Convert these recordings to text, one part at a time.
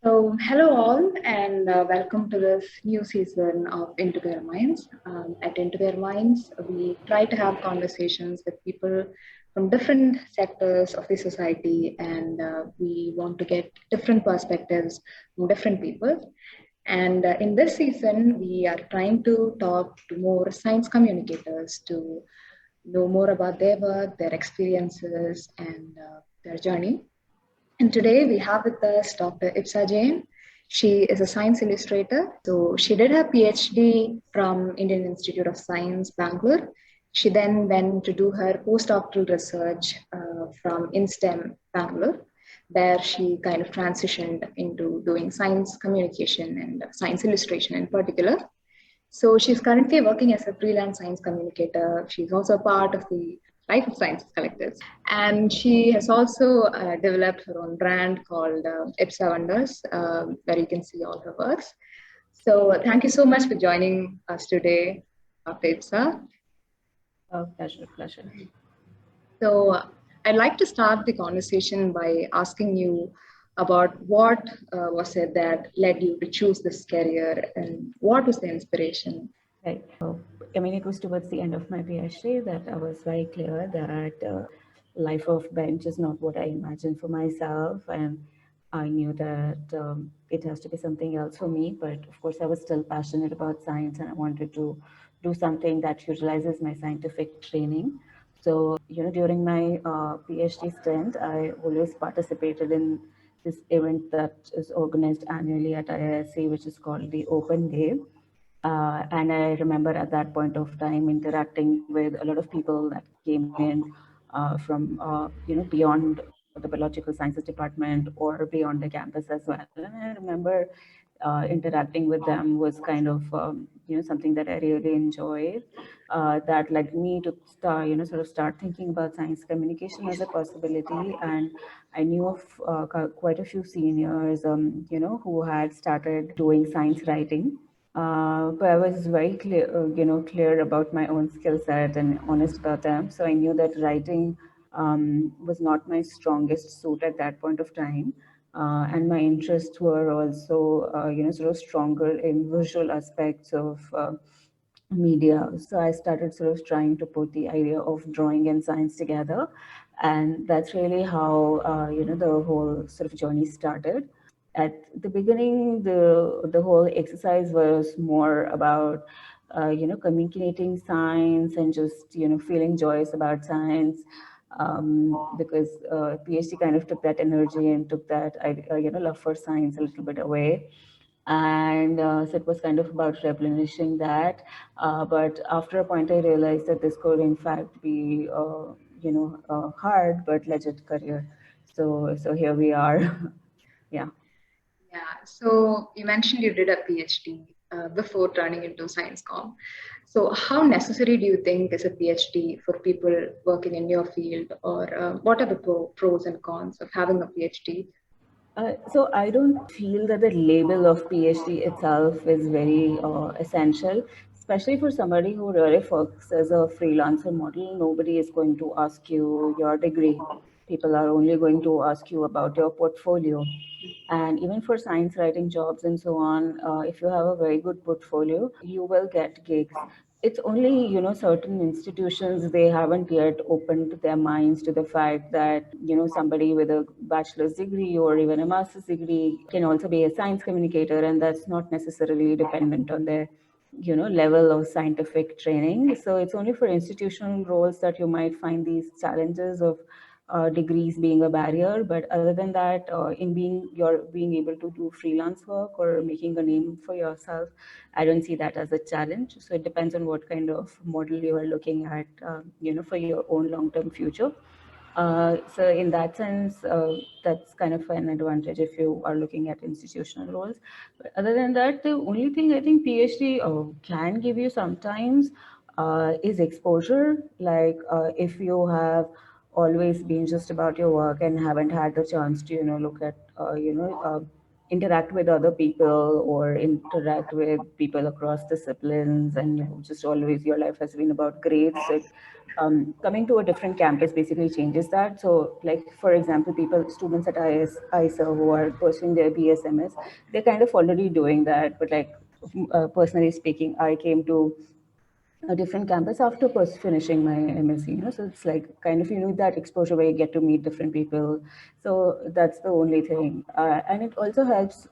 Hello all, and welcome to this new season of Into Their Minds. At Into Their Minds, we try to have conversations with people from different sectors of the society, and we want to get different perspectives from different people. And in this season, we are trying to talk to more science communicators to know more about their work, their experiences, and their journey. And today we have with us Dr. Ipsa Jain. She is a science illustrator. So she did her PhD from Indian Institute of Science, Bangalore. She then went to do her postdoctoral research from INSTEM, Bangalore, where she kind of transitioned into doing science communication and science illustration in particular. So she's currently working as a freelance science communicator. She's also a part of the Life of Sciences Collective. And she has also developed her own brand called Ipsawonders, where you can see all her works. So thank you so much for joining us today, Dr. Ipsa. Pleasure. So I'd like to start the conversation by asking you about what was it that led you to choose this career and what was the inspiration? Right. It was towards the end of my PhD that I was very clear that life of bench is not what I imagined for myself, and I knew that it has to be something else for me. But of course, I was still passionate about science, and I wanted to do something that utilizes my scientific training. So, during my PhD stint, I always participated in this event that is organized annually at IISc, which is called the Open Day. And I remember at that point of time interacting with a lot of people that came in from beyond the biological sciences department or beyond the campus as well. And I remember interacting with them was kind of something that I really enjoyed. That led me to start thinking about science communication as a possibility. And I knew of quite a few seniors who had started doing science writing. But I was very clear about my own skill set and honest about them. So I knew that writing was not my strongest suit at that point of time. And my interests were also, sort of stronger in visual aspects of media. So I started sort of trying to put the idea of drawing and science together. And that's really how, the whole sort of journey started. At the beginning, the whole exercise was more about, communicating science and just, feeling joyous about science. Because PhD kind of took that energy and took that, love for science a little bit away. And so it was kind of about replenishing that. But after a point, I realized that this could, in fact, be, hard but legit career. So here we are. Yeah. Yeah, so you mentioned you did a PhD before turning into science com. So, how necessary do you think is a PhD for people working in your field, or what are the pros and cons of having a PhD? So I don't feel that the label of PhD itself is very essential, especially for somebody who really works as a freelancer model. Nobody is going to ask you your degree. People are only going to ask you about your portfolio. And even for science writing jobs and so on, if you have a very good portfolio, you will get gigs. It's only, certain institutions, they haven't yet opened their minds to the fact that, somebody with a bachelor's degree or even a master's degree can also be a science communicator, and that's not necessarily dependent on their level of scientific training. So it's only for institutional roles that you might find these challenges of degrees being a barrier. But other than that, in being able to do freelance work or making a name for yourself, I don't see that as a challenge. So it depends on what kind of model you are looking at, for your own long-term future. So in that sense, that's kind of an advantage if you are looking at institutional roles. But other than that, the only thing I think PhD can give you sometimes is exposure. Like if you have always been just about your work and haven't had the chance to, look at, interact with other people or interact with people across disciplines, and just always your life has been about grades. So coming to a different campus basically changes that. So like for example, people, students at IISER who are pursuing their BSMS, they're kind of already doing that. But like personally speaking, I came to a different campus after finishing my MSc, so it's like kind of, that exposure where you get to meet different people. So that's the only thing. And it also helps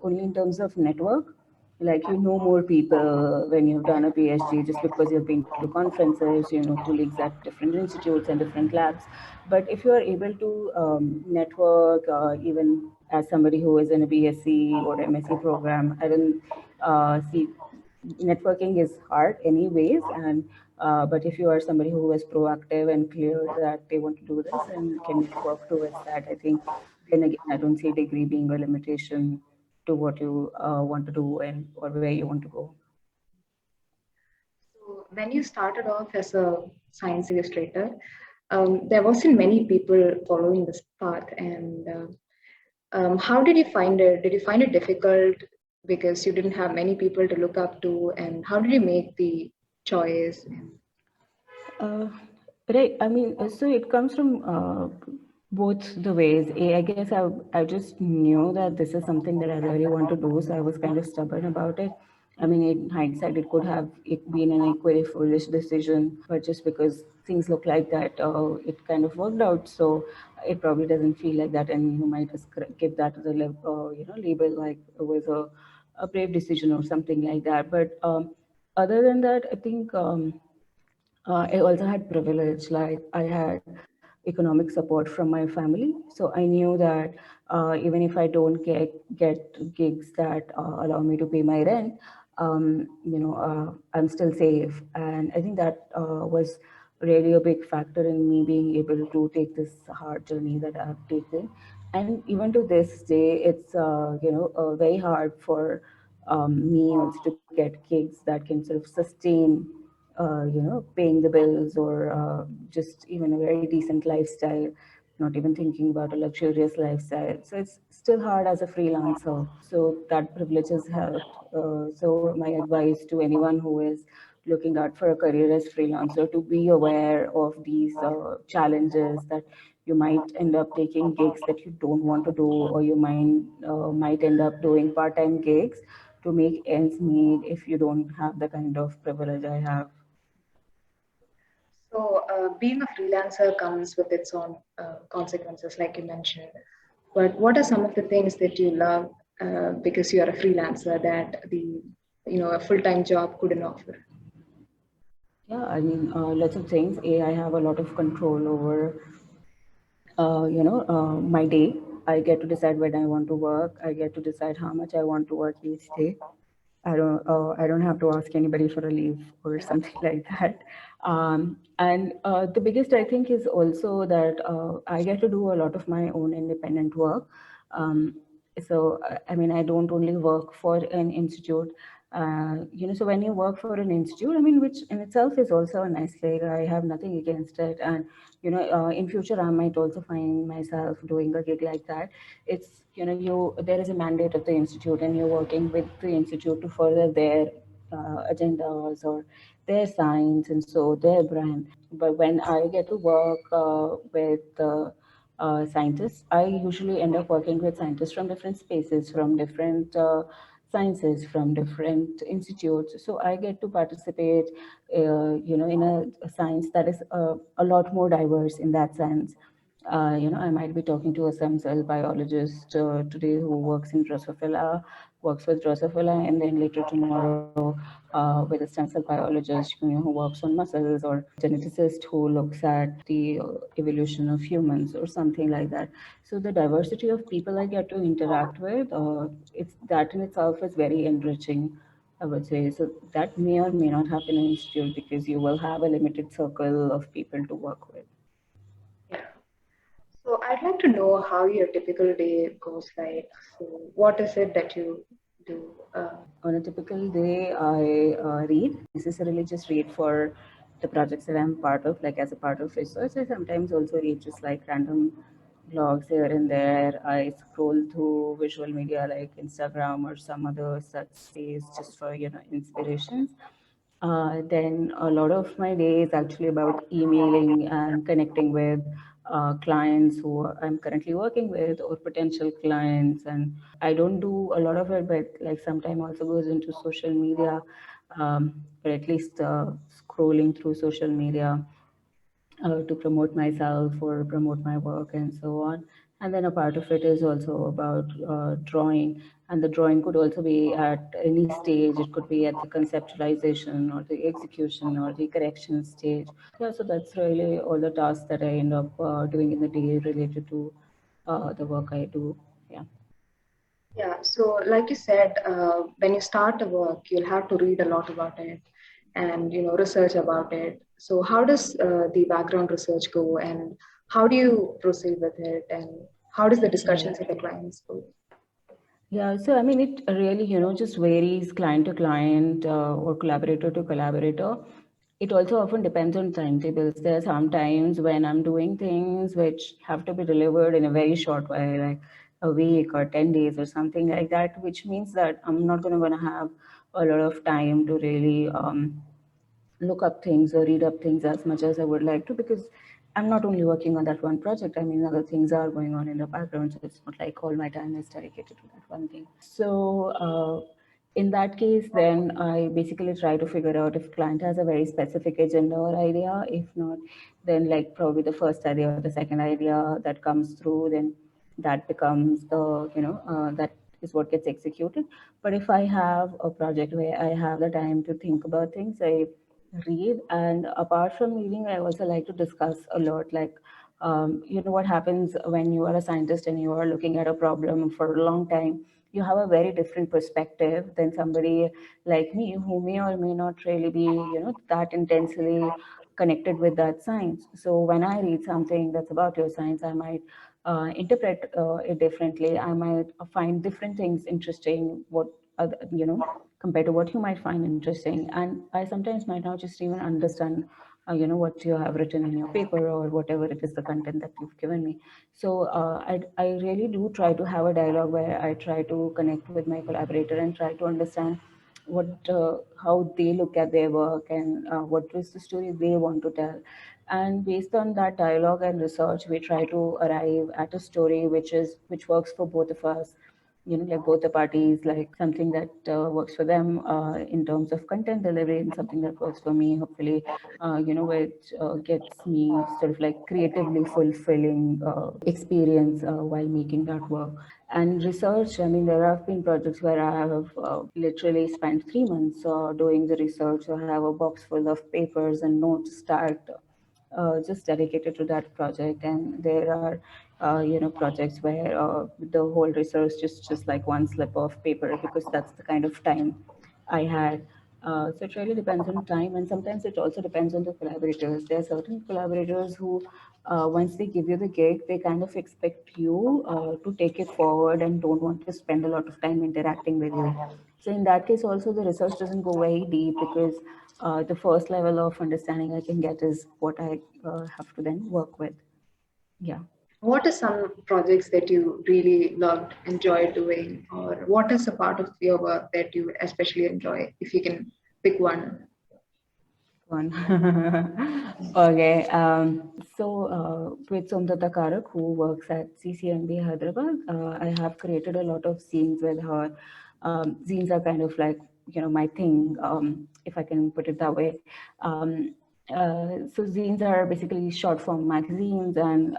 only in terms of network. Like, more people when you've done a PhD just because you've been to conferences, colleagues at different institutes and different labs. But if you are able to network, even as somebody who is in a BSc or MSc program, I don't see, networking is hard anyways. And but if you are somebody who is proactive and clear that they want to do this and can work towards that, I think then again I don't see degree being a limitation to what you want to do and or where you want to go. So when you started off as a science illustrator, there wasn't many people following this path. And how did you find it? Did you find it difficult because you didn't have many people to look up to? And how did you make the choice? Uh, right. I mean, so it comes from both the ways. I guess I just knew that this is something that I really want to do, so I was kind of stubborn about it. I mean, in hindsight, it been an equally foolish decision, but just because things look like that, it kind of worked out. So it probably doesn't feel like that, and you might just give that as a label like it was a brave decision or something like that. But other than that, I think. I also had privilege, like I had economic support from my family. So I knew that even if I don't get gigs that allow me to pay my rent, I'm still safe. And I think that was really a big factor in me being able to take this hard journey that I've taken. And even to this day, it's very hard for me also to get gigs that can sort of sustain paying the bills or just even a very decent lifestyle, not even thinking about a luxurious lifestyle. So it's still hard as a freelancer. So that privilege has helped. So my advice to anyone who is looking out for a career as freelancer, to be aware of these challenges, that you might end up taking gigs that you don't want to do, or you might end up doing part-time gigs to make ends meet if you don't have the kind of privilege I have. So, being a freelancer comes with its own consequences, like you mentioned. But what are some of the things that you love because you are a freelancer that a full-time job couldn't offer? Yeah, I mean, lots of things. I have a lot of control over, my day. I get to decide when I want to work. I get to decide how much I want to work each day. I don't have to ask anybody for a leave or something like that. And the biggest I think is also that I get to do a lot of my own independent work. Um, I mean, I don't only work for an institute. So when you work for an institute, I mean, which in itself is also a nice thing. I have nothing against it, and in future I might also find myself doing a gig like that. It's there is a mandate of the institute, and you're working with the institute to further their agendas or their science, and so their brand. But when I get to work with scientists, I usually end up working with scientists from different spaces, from different sciences, from different institutes. So I get to participate, in a science that is a lot more diverse in that sense. I might be talking to a stem cell biologist today who works in Drosophila, works with Drosophila, and then later tomorrow with a stem cell biologist, who works on muscles, or geneticist who looks at the evolution of humans or something like that. So the diversity of people I get to interact with, it's that in itself is very enriching, I would say. So that may or may not happen in institute because you will have a limited circle of people to work with. Yeah. So I'd like to know how your typical day goes like. So what is it that you do? On a typical day, I read. I don't necessarily just read for the projects that I'm part of, like as a part of research. I sometimes also read just like random blogs here and there. I scroll through visual media like Instagram or some other such space just for, inspirations. Then a lot of my day is actually about emailing and connecting with clients who I'm currently working with or potential clients. And I don't do a lot of it, but like sometime also goes into social media, or at least scrolling through social media to promote myself or promote my work and so on. And then a part of it is also about drawing. And the drawing could also be at any stage. It could be at the conceptualization or the execution or the correction stage. Yeah, so that's really all the tasks that I end up doing in the day related to the work I do. Yeah. Yeah, so like you said, when you start a work, you'll have to read a lot about it and research about it. So how does the background research go, and how do you proceed with it, and how does the Yeah. discussions with the clients go? Yeah, so I mean, it really, just varies client to client or collaborator to collaborator. It also often depends on timetables. There are some times when I'm doing things which have to be delivered in a very short while, like a week or 10 days or something like that, which means that I'm not gonna have a lot of time to really look up things or read up things as much as I would like to, because I'm not only working on that one project. I mean, other things are going on in the background, so it's not like all my time is dedicated to that one thing. So, in that case, then I basically try to figure out if client has a very specific agenda or idea. If not, then like probably the first idea or the second idea that comes through, then that becomes the that is what gets executed. But if I have a project where I have the time to think about things, I read. And apart from reading, I also like to discuss a lot. Like, what happens when you are a scientist and you are looking at a problem for a long time. You have a very different perspective than somebody like me who may or may not really be, that intensely connected with that science. So when I read something that's about your science, I might interpret it differently. I might find different things interesting. What other, compared to what you might find interesting. And I sometimes might not just even understand, what you have written in your paper or whatever it is, the content that you've given me. So I really do try to have a dialogue where I try to connect with my collaborator and try to understand how they look at their work and what is the story they want to tell. And based on that dialogue and research, we try to arrive at a story which works for both of us, like both the parties, like something that works for them in terms of content delivery, and something that works for me, hopefully, which gets me sort of like creatively fulfilling experience while making that work. And research, I mean, there have been projects where I have literally spent 3 months doing the research. So I have a box full of papers and notes stacked just dedicated to that project. And there are projects where the whole research is just like one slip of paper, because that's the kind of time I had. So it really depends on time, and sometimes it also depends on the collaborators. There are certain collaborators who, once they give you the gig, they kind of expect you to take it forward and don't want to spend a lot of time interacting with you. So in that case, also the research doesn't go very deep, because the first level of understanding I can get is what I have to then work with. Yeah. What are some projects that you really loved, enjoyed doing, or what is a part of your work that you especially enjoy, if you can pick one? One. Okay. With Somdata Karak, who works at CCMB Hyderabad, I have created a lot of scenes with her. Zines are kind of like, my thing, if I can put it that way. So zines are basically short form magazines, and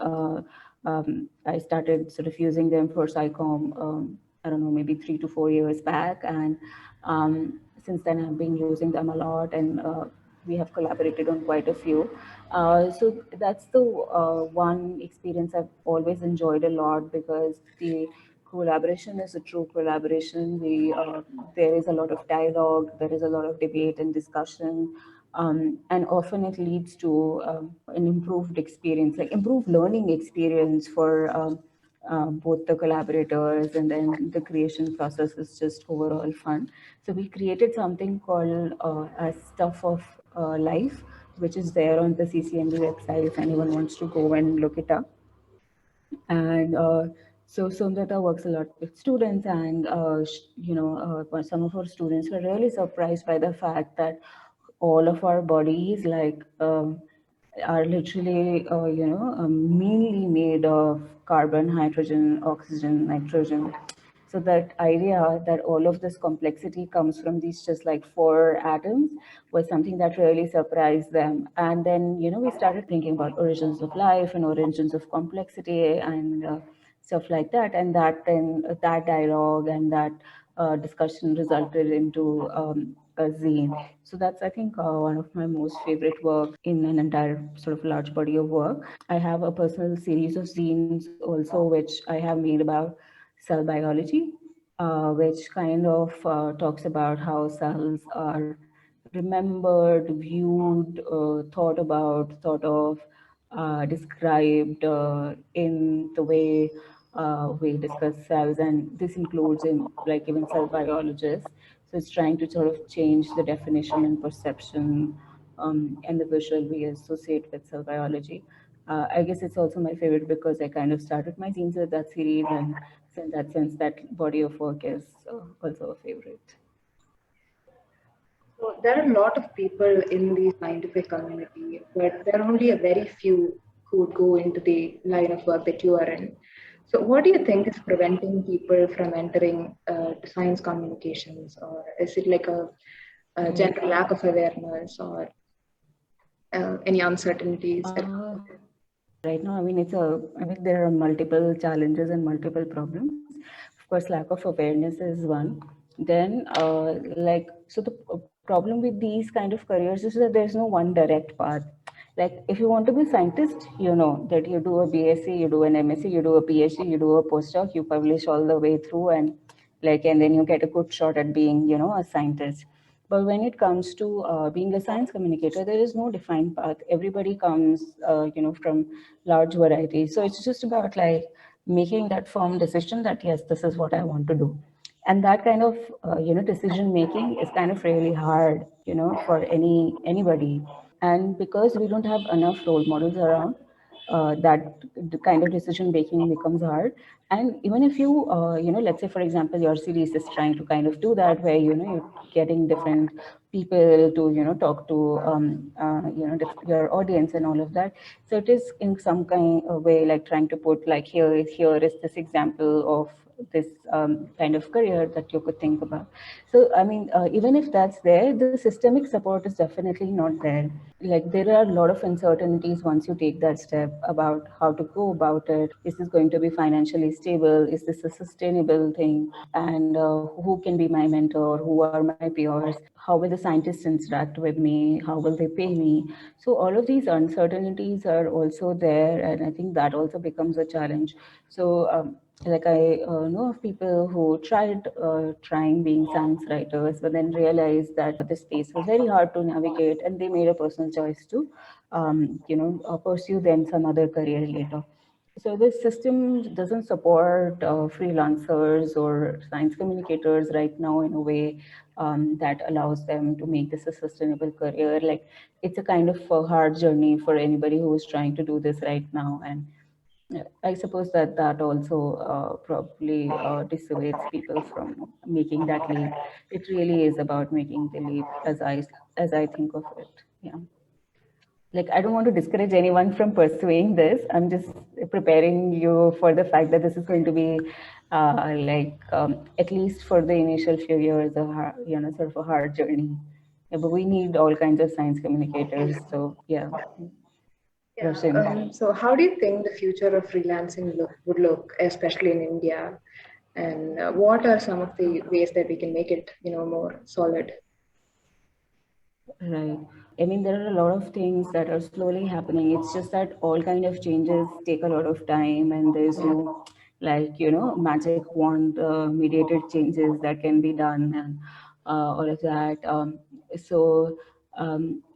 I started sort of using them for SciComm, I don't know, maybe 3 to 4 years back. And since then I've been using them a lot, and we have collaborated on quite a few. So that's the one experience I've always enjoyed a lot, because the collaboration is a true collaboration. There is a lot of dialogue, there is a lot of debate and discussion, and often it leads to an improved experience, like improved learning experience for both the collaborators, and then the creation process is just overall fun. So we created something called as Stuff of Life, which is there on the CCMB website if anyone wants to go and look it up. And so Sundata works a lot with students, and some of our students were really surprised by the fact that all of our bodies, are literally, mainly made of carbon, hydrogen, oxygen, nitrogen. So that idea that all of this complexity comes from these just like four atoms was something that really surprised them. And then, we started thinking about origins of life and origins of complexity and stuff like that. And that dialogue and that discussion resulted into a zine. So that's, I think, one of my most favorite work in an entire sort of large body of work. I have a personal series of zines also, which I have made about cell biology, which kind of talks about how cells are remembered, viewed, thought of, described in the way we discuss cells, and this includes in like even cell biologists. So it's trying to sort of change the definition and perception and the visual we associate with cell biology. I guess it's also my favorite because I kind of started my zines with that series, and so in that sense, that body of work is also a favorite. So there are a lot of people in the scientific community, but there are only a very few who would go into the line of work that you are in. So what do you think is preventing people from entering science communications, or is it like a Right. general lack of awareness, or any uncertainties that come Uh, with it? right now, I mean, there are multiple challenges and multiple problems. Of course, lack of awareness is one. Then, so the problem with these kind of careers is that there's no one direct path. Like, if you want to be a scientist, you know that you do a BSc, you do an MSc, you do a PhD, you do a postdoc, you publish all the way through, and then you get a good shot at being, a scientist. But when it comes to being a science communicator, there is no defined path. Everybody comes, from large varieties. So it's just about like making that firm decision that yes, this is what I want to do, and that kind of decision making is kind of really hard, for anybody. And because we don't have enough role models around, that the kind of decision making becomes hard. And even if you let's say for example your series is trying to kind of do that, where you're getting different people to talk to your audience and all of that. So it is in some kind of way like trying to put like here is this example of this kind of career that you could think about. So I mean, even if that's there, the systemic support is definitely not there. Like there are a lot of uncertainties once you take that step about how to go about it. Is this going to be financially stable? Is this a sustainable thing? And who can be my mentor? Who are my peers? How will the scientists interact with me? How will they pay me? So all of these uncertainties are also there, and I think that also becomes a challenge. So like I know of people who tried trying being science writers, but then realized that this space was very hard to navigate, and they made a personal choice to, pursue then some other career later. So this system doesn't support freelancers or science communicators right now in a way that allows them to make this a sustainable career. Like it's a kind of a hard journey for anybody who is trying to do this right now, and yeah, I suppose that that also probably dissuades people from making that leap. It really is about making the leap, as I think of it. Yeah, like I don't want to discourage anyone from pursuing this. I'm just preparing you for the fact that this is going to be at least for the initial few years, sort of a hard journey. Yeah, but we need all kinds of science communicators. So yeah, Yeah. rush in. So how do you think the future of freelancing would look, especially in India? And what are some of the ways that we can make it, more solid? Right. I mean, there are a lot of things that are slowly happening. It's just that all kind of changes take a lot of time, and there's no magic wand mediated changes that can be done, and all of that. So,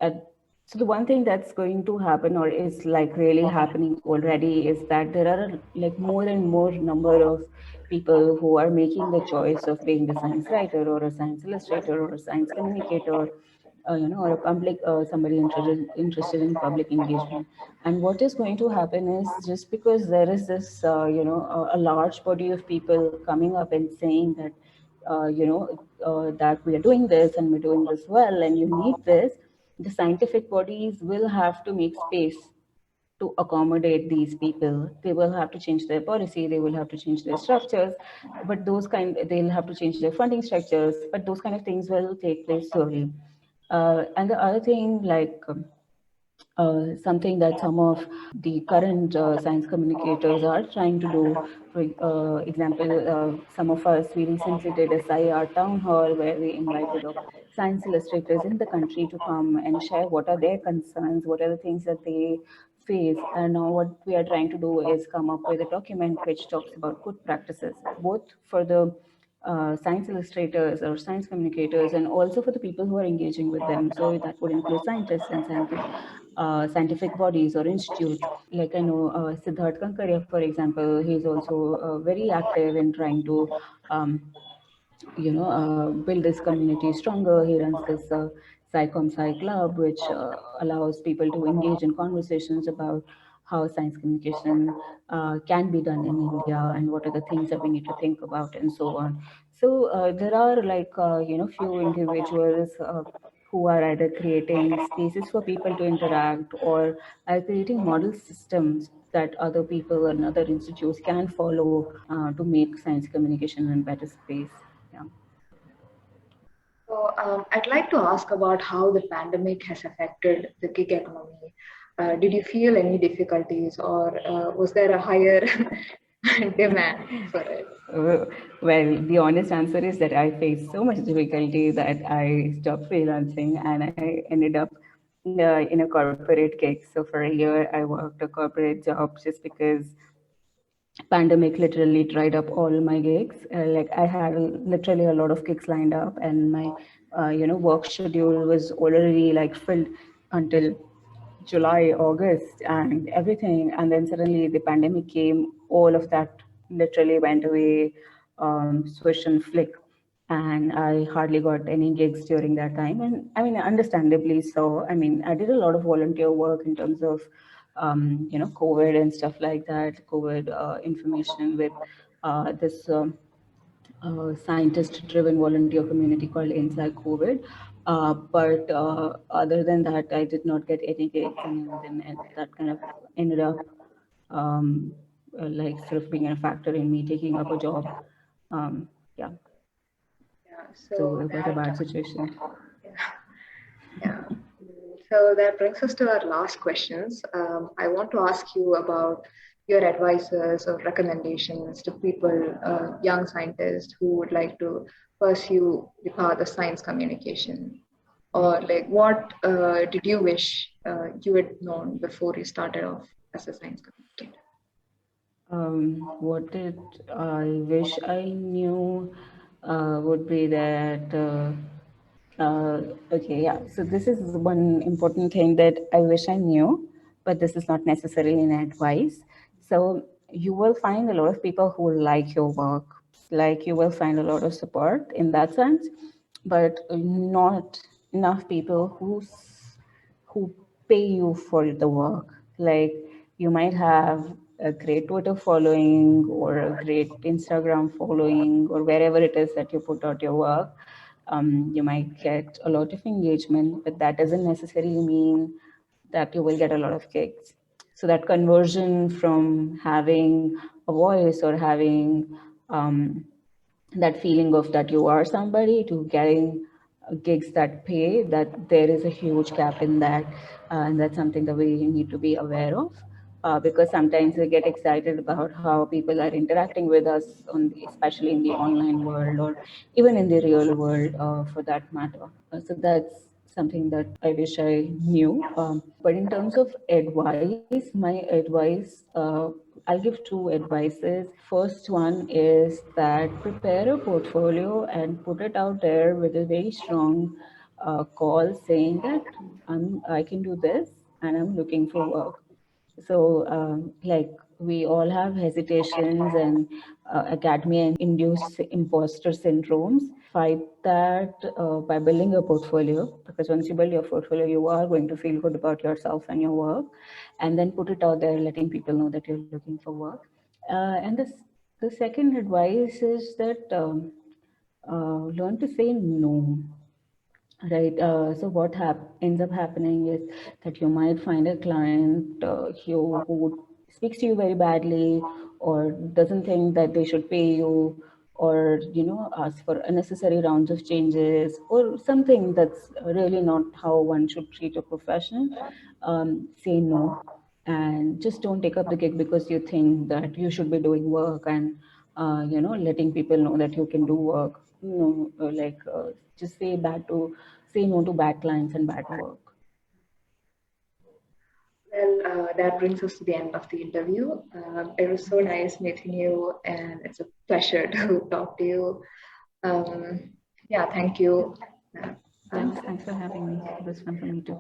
at so the one thing that's going to happen, or is like really happening already, is that there are like more and more number of people who are making the choice of being a science writer or a science illustrator or a science communicator, or a public somebody interested in public engagement. And what is going to happen is, just because there is this a large body of people coming up and saying that that we are doing this and we're doing this well and you need this, the scientific bodies will have to make space to accommodate these people. They will have to change their policy, they will have to change their structures, but they'll have to change their funding structures, but those kind of things will take place slowly. And the other thing, like something that some of the current science communicators are trying to do. For example, some of us, we recently did a SIR town hall where we invited science illustrators in the country to come and share what are their concerns, what are the things that they face. And now what we are trying to do is come up with a document which talks about good practices, both for the science illustrators or science communicators, and also for the people who are engaging with them. So that would include scientists and scientific bodies or institutes. Like I know Siddharth Kankaria, for example, he's also very active in trying to build this community stronger. He runs this SciComm Sci Club, which allows people to engage in conversations about how science communication can be done in India and what are the things that we need to think about and so on. So there are few individuals who are either creating spaces for people to interact or are creating model systems that other people and other institutes can follow to make science communication in better space. Yeah. So I'd like to ask about how the pandemic has affected the gig economy. Did you feel any difficulties, or was there a higher demand for it? Well, the honest answer is that I faced so much difficulty that I stopped freelancing and I ended up in a corporate gig. So for a year, I worked a corporate job just because pandemic literally dried up all my gigs. Like I had literally a lot of gigs lined up, and my work schedule was already like filled until July, August, and everything. And then suddenly the pandemic came. All of that literally went away, swish and flick. And I hardly got any gigs during that time. And I mean, understandably so. I mean, I did a lot of volunteer work in terms of, COVID and stuff like that, COVID information with this scientist-driven volunteer community called Inside COVID. But other than that, I did not get any gigs, and then that kind of ended up um, like sort of being a factor in me taking up a job. Yeah, Yeah, so so it was a that bad situation. yeah, yeah. So that brings us to our last questions. I want to ask you about your advices or recommendations to people, young scientists who would like to pursue the path of science communication, or like what did you wish you had known before you started off as a science communicator? What did I wish I knew would be that. Okay, yeah. So this is one important thing that I wish I knew, but this is not necessarily an advice. So you will find a lot of people who like your work, like you will find a lot of support in that sense, but not enough people who pay you for the work. Like you might have a great Twitter following or a great Instagram following or wherever it is that you put out your work. You might get a lot of engagement, but that doesn't necessarily mean that you will get a lot of gigs. So that conversion from having a voice or having that feeling of that you are somebody to getting gigs that pay, that there is a huge gap in that, and that's something that we need to be aware of, because sometimes we get excited about how people are interacting with us especially in the online world or even in the real world, for that matter. So that's something that I wish I knew. But in terms of advice, my advice, I'll give two advices. First one is that prepare a portfolio and put it out there with a very strong call saying that I can do this and I'm looking for work. So, like we all have hesitations and academia-induced imposter syndromes. Fight that by building a portfolio, because once you build your portfolio, you are going to feel good about yourself and your work, and then put it out there, letting people know that you're looking for work. And the second advice is that learn to say no. Right. So what ends up happening is that you might find a client who speaks to you very badly, or doesn't think that they should pay you, or ask for unnecessary rounds of changes, or something that's really not how one should treat a professional. Say no, and just don't take up the gig because you think that you should be doing work, and letting people know that you can do work. Just say no to bad clients and bad work. Well, that brings us to the end of the interview. It was so nice meeting you, and it's a pleasure to talk to you. Yeah, thank you. Thanks for having me. It was fun for me too.